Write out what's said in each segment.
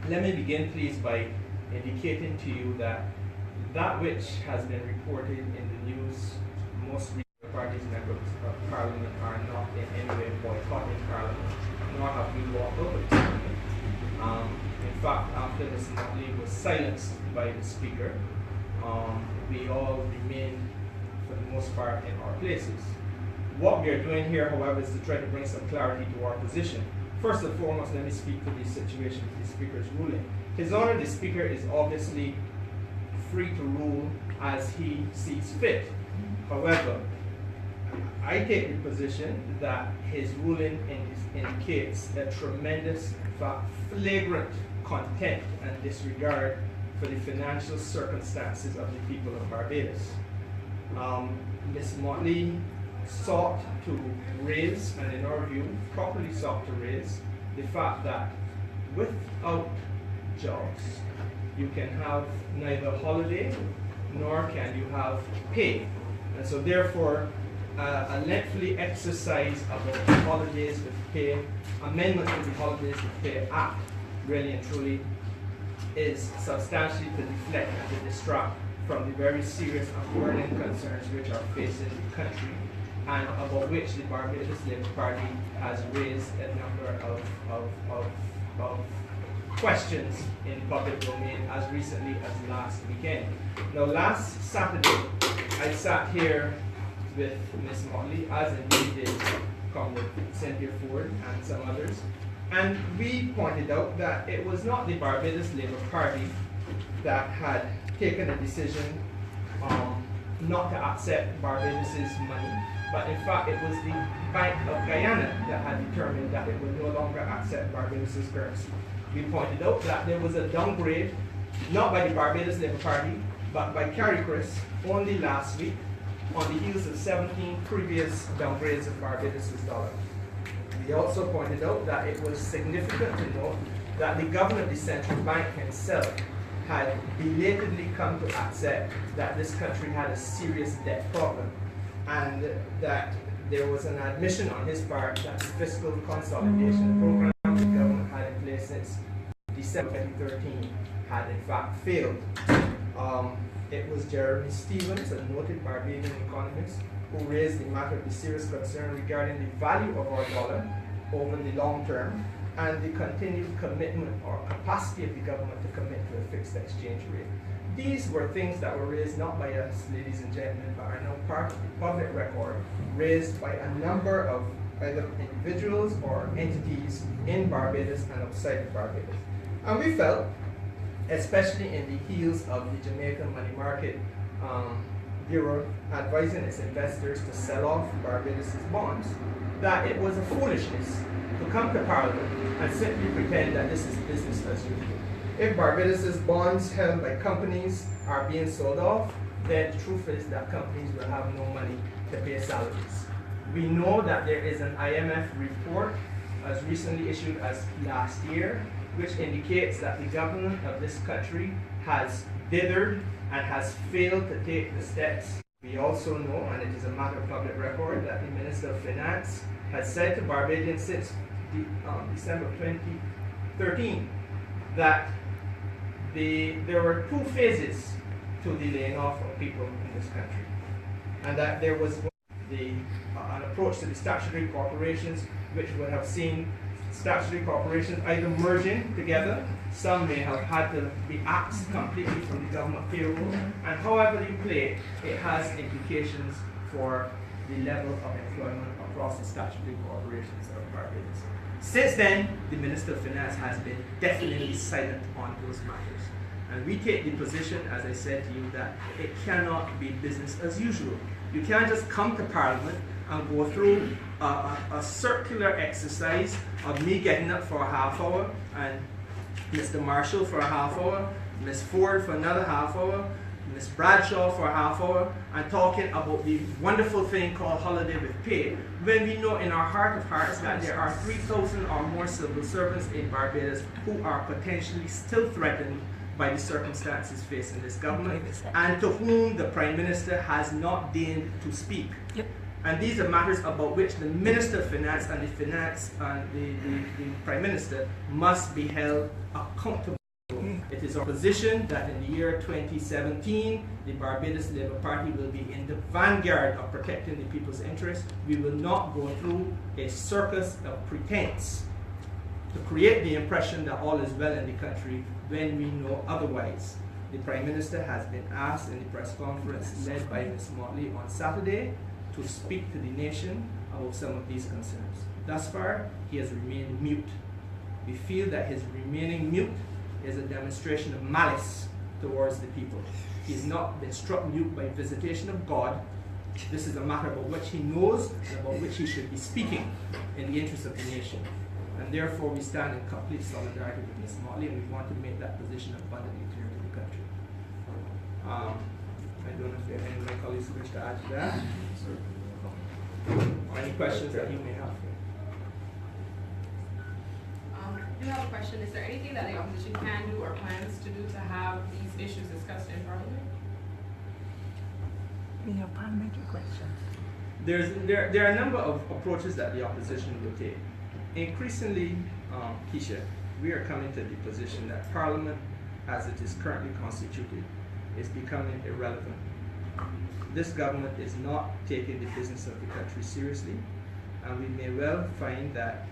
Let me begin, please, by indicating to you that that which has been reported in the news, most recent parties members of Parliament are not in any way boycotting Parliament, nor have we walked over to Parliament. In fact, after Ms. Motley was silenced by the Speaker, we all remained, for the most part, in our places. What we are doing here, however, is to try to bring some clarity to our position. First and foremost, let me speak to the situation of the Speaker's ruling. His Honor, the Speaker, is obviously free to rule as he sees fit. However, I take the position that his ruling indicates a tremendous, in fact, flagrant contempt and disregard for the financial circumstances of the people of Barbados. Ms. Motley sought to raise, and in our view, properly sought to raise, the fact that without jobs, you can have neither holiday nor can you have pay. And so therefore, a lengthy exercise about the holidays with pay, amendment to the Holidays with Pay Act, really and truly is substantially to deflect and to distract from the very serious and burning concerns which are facing the country, and about which the Barbados Labour Party has raised a number of questions in public domain as recently as last weekend. Now, last Saturday, I sat here with Ms. Motley, as indeed did Comrade Cynthia Ford and some others, and we pointed out that it was not the Barbados Labour Party that had taken a decision not to accept Barbados's money, but in fact it was the Bank of Guyana that had determined that it would no longer accept Barbados's currency. We pointed out that there was a downgrade, not by the Barbados Labour Party, but by CARICRIS only last week, on the heels of 17 previous downgrades of Barbados's dollar. We also pointed out that it was significant to note that the governor of the central bank himself had belatedly come to accept that this country had a serious debt problem, and that there was an admission on his part that the fiscal consolidation program the government had in place since December 2013 had in fact failed. It was Jeremy Stevens, a noted Barbadian economist, who raised the matter of the serious concern regarding the value of our dollar over the long term and the continued commitment or capacity of the government to commit to a fixed exchange rate. These were things that were raised not by us, ladies and gentlemen, but are now part of the public record, raised by a number of either individuals or entities in Barbados and outside of Barbados. And we felt, especially in the heels of the Jamaican Money Market Bureau advising its investors to sell off Barbados's bonds, that it was a foolishness to come to Parliament and simply pretend that this is business as usual. If Barbados's bonds held by companies are being sold off, then the truth is that companies will have no money to pay salaries. We know that there is an IMF report as recently issued as last year, which indicates that the government of this country has dithered and has failed to take the steps. We also know, and it is a matter of public record, that the Minister of Finance has said to Barbadians since December 2013 that there were two phases to the laying off of people in this country, and that there was an approach to the statutory corporations which would have seen statutory corporations either merging together, some may have had to be axed completely from the government payroll, and however you play it has implications for the level of employment across the statutory corporations of Barbados. Since then, the Minister of Finance has been definitely silent on those matters. And we take the position, as I said to you, that it cannot be business as usual. You can't just come to Parliament and go through a circular exercise of me getting up for a half hour, and Mr. Marshall for a half hour, Ms. Ford for another half hour, Ms. Bradshaw for a half hour, and talking about the wonderful thing called holiday with pay, when we know in our heart of hearts that there are 3,000 or more civil servants in Barbados who are potentially still threatened by the circumstances facing this government, and to whom the Prime Minister has not deigned to speak. Yep. And these are matters about which the Minister of Finance and the Prime Minister must be held accountable. It is our position that in the year 2017, the Barbados Labour Party will be in the vanguard of protecting the people's interests. We will not go through a circus of pretense to create the impression that all is well in the country when we know otherwise. The Prime Minister has been asked in the press conference led by Ms. Motley on Saturday to speak to the nation about some of these concerns. Thus far, he has remained mute. We feel that his remaining mute is a demonstration of malice towards the people. He has not been struck mute by visitation of God. This is a matter about which he knows and about which he should be speaking in the interest of the nation. And therefore, we stand in complete solidarity with Ms. Motley, and we want to make that position abundantly clear to the country. I don't know if there are any of my colleagues who wish to add to that. Or any questions that you may have. I do have a question. Is there anything that the opposition can do or plans to do to have these issues discussed in Parliament? We have parliamentary questions. There are a number of approaches that the opposition will take. Increasingly, Keisha, we are coming to the position that Parliament, as it is currently constituted, is becoming irrelevant. This government is not taking the business of the country seriously, and we may well find that,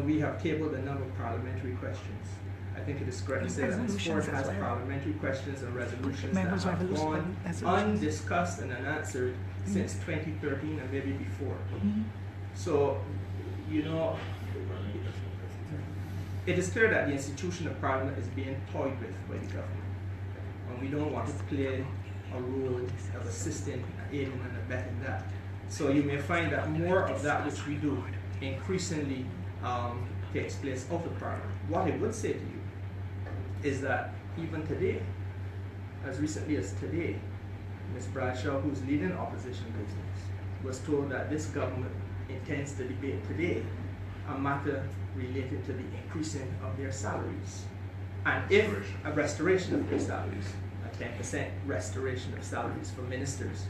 we have tabled a number of parliamentary questions. I think it is correct to say that this board has parliamentary questions and resolutions that have gone undiscussed and unanswered since 2013 and maybe before. So, it is clear that the institution of Parliament is being toyed with by the government, and we don't want to play a role of assisting, aiding, and abetting that. So you may find that more of that which we do increasingly takes place out of Parliament. What I would say to you is that even today, as recently as today, Ms. Bradshaw, who's leading opposition business, was told that this government intends to debate today a matter related to the increasing of their salaries. And if a restoration of their salaries, a 10% restoration of salaries for ministers,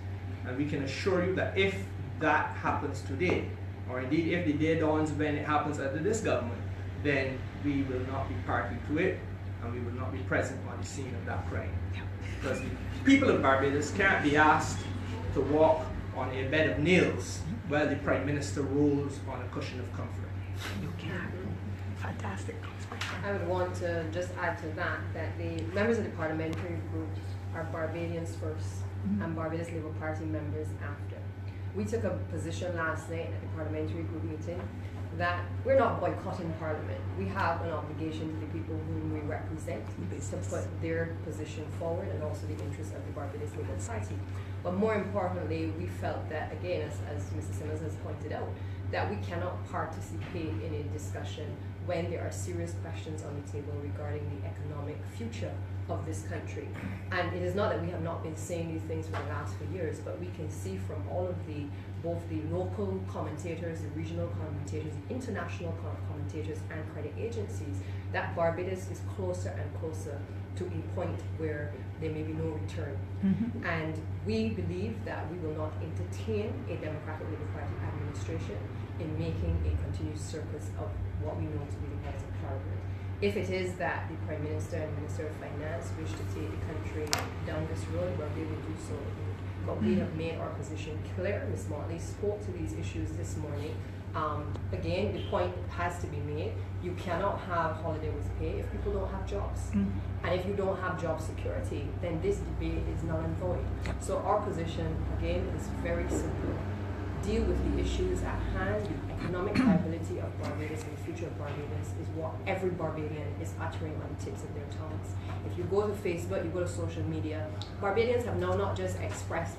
and we can assure you that if that happens today, or indeed if the day dawns when it happens under this government, then we will not be party to it, and we will not be present on the scene of that crime. Because the people of Barbados can't be asked to walk on a bed of nails while the Prime Minister rolls on a cushion of comfort. You can. Fantastic. I would want to just add to that the members of the parliamentary group are Barbadians first and Barbados Labour Party members after. We took a position last night at the parliamentary group meeting that we're not boycotting Parliament. We have an obligation to the people whom we represent to put their position forward and also the interests of the Barbados Labour Party. But more importantly, we felt that, again, as Mr. Simmons has pointed out, that we cannot participate in a discussion when there are serious questions on the table regarding the economic future of this country. And it is not that we have not been saying these things for the last few years, but we can see from all of both the local commentators, the regional commentators, the international commentators, and credit agencies, that Barbados is closer and closer to a point where there may be no return. And we believe that we will not entertain a Democratic Labour Party administration in making a continued circus of what we know to be the heads of Parliament. If it is that the Prime Minister and Minister of Finance wish to take the country down this road, well, they will do so. But we have made our position clear. Ms. Motley spoke to these issues this morning. Again, the point has to be made. You cannot have holiday with pay if people don't have jobs. And if you don't have job security, then this debate is null and void. So our position, again, is very simple. Deal with the issues at hand. The economic viability of Barbados and the future of Barbados is what every Barbadian is uttering on the tips of their tongues. If you go to Facebook, you go to social media, Barbadians have now not just expressed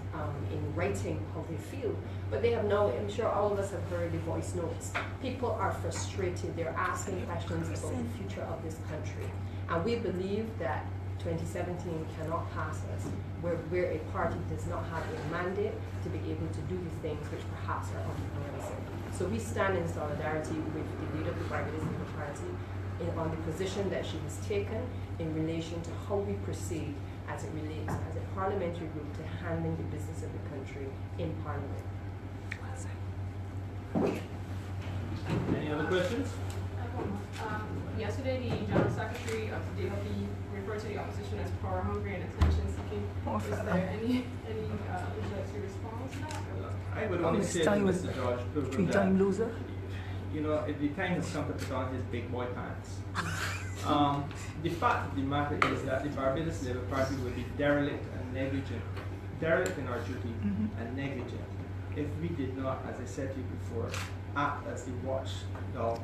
in writing how they feel, but they have now, I'm sure all of us have heard the voice notes. People are frustrated. They're asking questions about the future of this country. And we believe that 2017 cannot pass us where a party does not have a mandate to be able to do the things which perhaps are on the horizon. So we stand in solidarity with the leader of the Barbados Labour Party on the position that she has taken in relation to how we proceed as it relates as a parliamentary group to handling the business of the country in Parliament. Any other questions? Yesterday, the General Secretary of the DLP referred to the opposition as power hungry and attention seeking. Poor Is fella. there any would you like to respond to that? I would only This say to time was Mr. George Pilgrim three-time that, loser. you know, the time has come to put on his big boy pants. The fact of the matter is that the Barbados Labour Party will be derelict and negligent, derelict in our duty and negligent if we did not, as I said to you before, act as the watchdog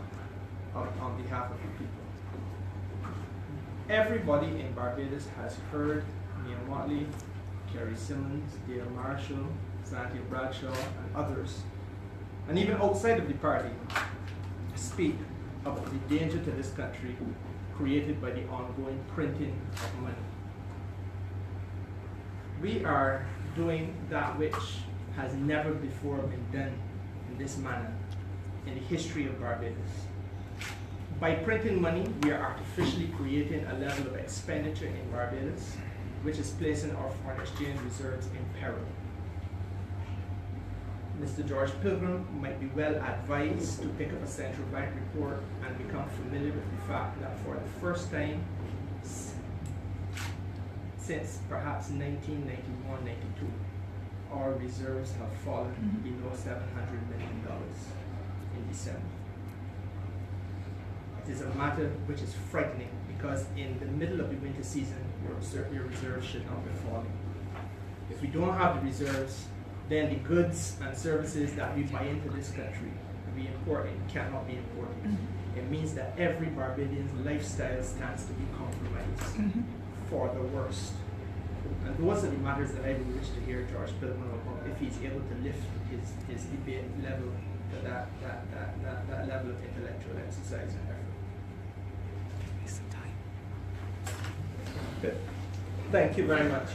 on behalf of the people. Everybody in Barbados has heard Mia Motley, Kerry Simmons, Dale Marshall, Santia Bradshaw, and others, and even outside of the party, speak about the danger to this country created by the ongoing printing of money. We are doing that which has never before been done in this manner in the history of Barbados. By printing money, we are artificially creating a level of expenditure in Barbados which is placing our foreign exchange reserves in peril. Mr. George Pilgrim might be well advised to pick up a central bank report and become familiar with the fact that for the first time since perhaps 1991-92, our reserves have fallen below $700 million in December. It is a matter which is frightening because in the middle of the winter season, your reserves should not be falling. If we don't have the reserves, then the goods and services that we buy into this country and we import it cannot be imported. It means that every Barbadian's lifestyle stands to be compromised for the worst. And those are the matters that I would wish to hear George Pilgrim about if he's able to lift his debate level to that level of intellectual exercise and effort. Waste of time. Good. Thank you very much.